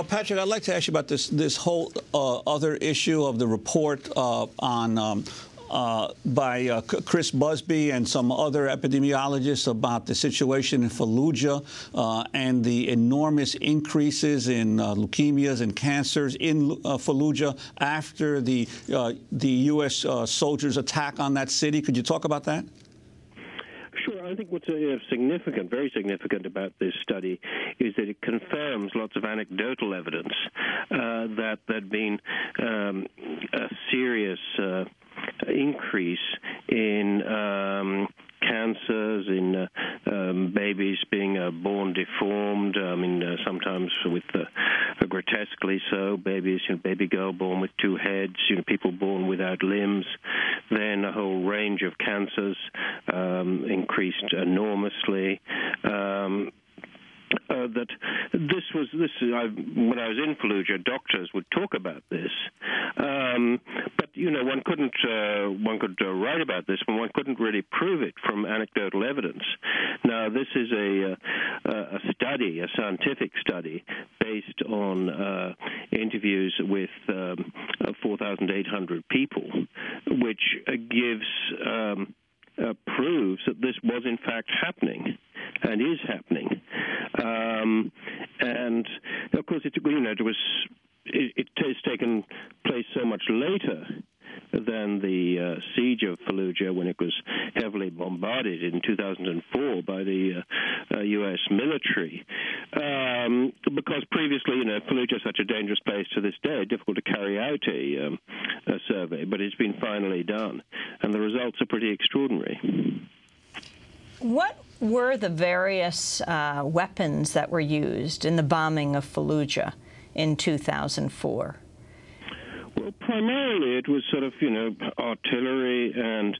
Patrick, I'd like to ask you about this whole other issue of the report by Chris Busby and some other epidemiologists about the situation in Fallujah and the enormous increases in leukemias and cancers in Fallujah after the U.S. soldiers' attack on that city. Could you talk about that? Sure. I think what's significant, very significant about this study is that it confirms lots of anecdotal evidence that there'd been a serious increase in cancers, in babies being born deformed. I mean, sometimes with grotesquely so, baby girl born with two heads, people born without limbs. Then a whole range of cancers increased enormously. That when I was in Fallujah, doctors would talk about this, but one could write about this, but one couldn't really prove it from anecdotal evidence. Now, this is a study, a scientific study, based on interviews with 4,800 people, which proves that this was in fact happening and is happening. And of course, it has taken place so much later than the siege of Fallujah, when it was heavily bombarded in 2004 by the U.S. military. Because previously, Fallujah is such a dangerous place to this day, difficult to carry out a survey, but it's been finally done, and the results are pretty extraordinary. What were the various weapons that were used in the bombing of Fallujah in 2004? Well, primarily it was sort of, artillery and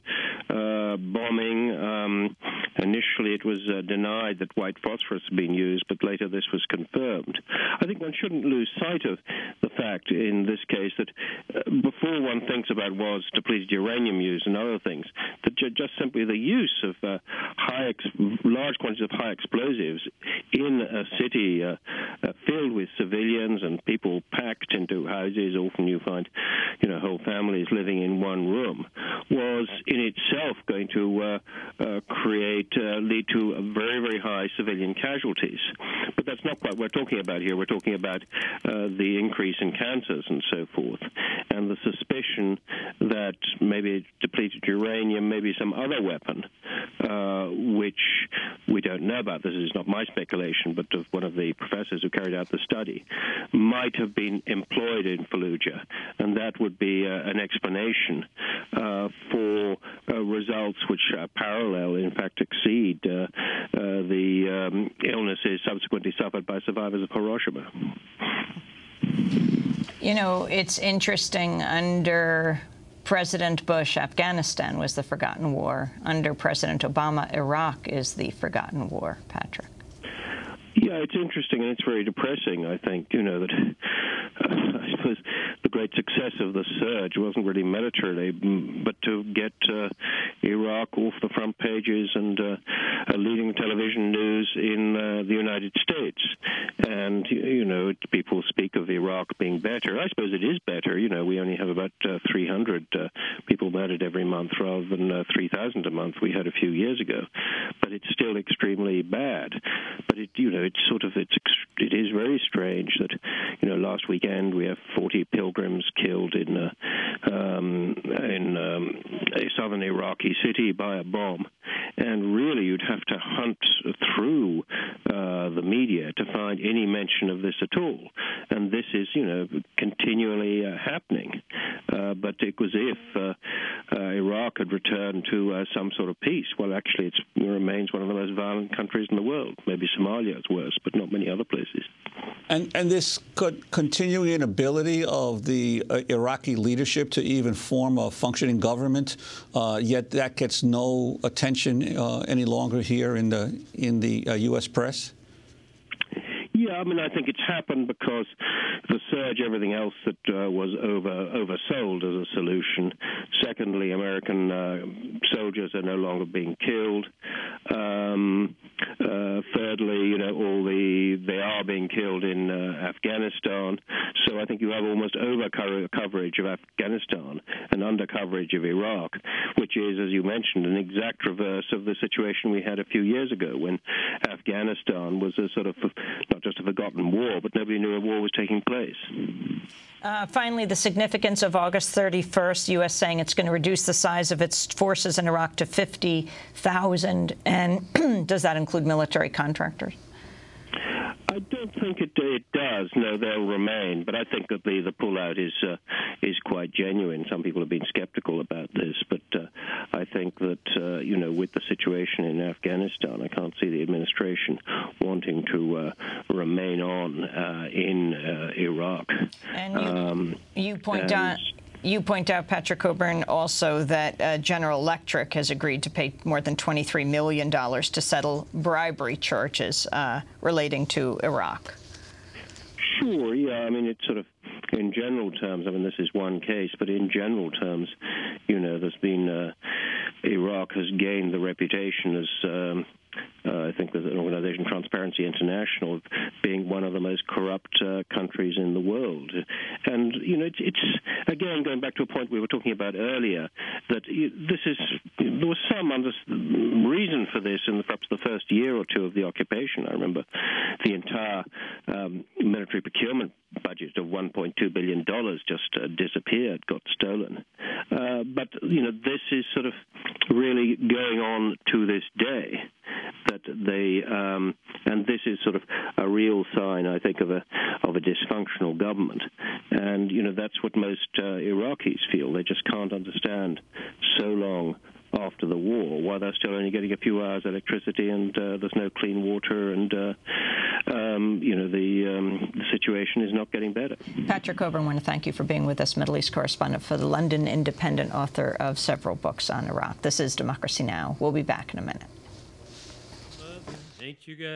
bombing. Initially it was denied that white phosphorus had been used, but later this was confirmed. I think one shouldn't lose sight of the fact in this case that before one thinks about was depleted uranium used and other things, that just simply the use of large quantities of high explosives in a city filled with civilians and people packed into houses, often you find whole families living in one room, was in itself going to lead to very, very high civilian casualties. But that's not what we're talking about here. We're talking about the increase in cancers and so forth, and the suspicion that maybe depleted uranium, maybe some other weapon, which we don't know about. This is not my speculation, but of one of the professors who carried out the study, might have been employed in Fallujah, and that would be an explanation for results which parallel, in fact, exceed the illnesses subsequently suffered by survivors of Hiroshima. It's interesting. Under President Bush, Afghanistan was the forgotten war. Under President Obama, Iraq is the forgotten war, Patrick. Yeah, it's interesting, and it's very depressing, I think, that I suppose the great success of the surge wasn't really militarily, but to get Iraq off the front pages and leading television news in the United States. And, people speak of Iraq being better. I suppose it is better. We only have about 300 people murdered every month rather than 3,000 a month we had a few years ago. But it's still extremely bad. But it is very strange that, last weekend we have 40 pilgrims killed in a southern Iraqi city by a bomb. And really, you'd have to hunt through the media to find any mention of this at all. And this is, continually happening. But it was if Iraq had returned to some sort of peace. Well, actually, it remains one of the most violent countries in the world. Maybe Somalia is worse, but not many other places. And this continuing inability of the Iraqi leadership to even form a functioning government, yet that gets no attention any longer here in the U.S. press? Yeah, I think it's happened because the surge, everything else that was oversold as a solution. Secondly, American soldiers are no longer being killed. Thirdly, they are being killed in Afghanistan. So I think you have almost over-coverage of Afghanistan and under-coverage of Iraq, which is, as you mentioned, an exact reverse of the situation we had a few years ago when Afghanistan was a sort of not just a forgotten war, but nobody knew a war was taking place. Finally, the significance of August 31st, U.S. saying it's going to reduce the size of its forces in Iraq to 50,000. And does that include military contractors? I don't think it does. No, they'll remain. But I think that the pullout is quite genuine. Some people have been skeptical about this, but I think that with the situation in Afghanistan, I can't see the administration wanting to remain on in Iraq. And you point out. You point out, Patrick Cockburn, also that General Electric has agreed to pay more than $23 million to settle bribery charges relating to Iraq. Sure, yeah. I mean, it's sort of, in general terms, I mean, this is one case, but in general terms, there's been, Iraq has gained the reputation as, I think there's an organization, Transparency International, being one of the most corrupt countries in the world. And, it's again, going back to a point we were talking about earlier, that there was some reason for this in perhaps the first year or two of the occupation. I remember the entire military procurement budget of $1.2 billion just disappeared, got stolen. But, this is sort of really going on to this day, that and this is sort of a real sign, I think, of a dysfunctional government. And, that's what most Iraqis feel. They just can't understand so long after the war why they're still only getting a few hours electricity and there's no clean water and, the situation is not getting better. Patrick Cockburn, I want to thank you for being with us, Middle East correspondent for the London Independent, author of several books on Iraq. This is Democracy Now! We'll be back in a minute. Ain't you guys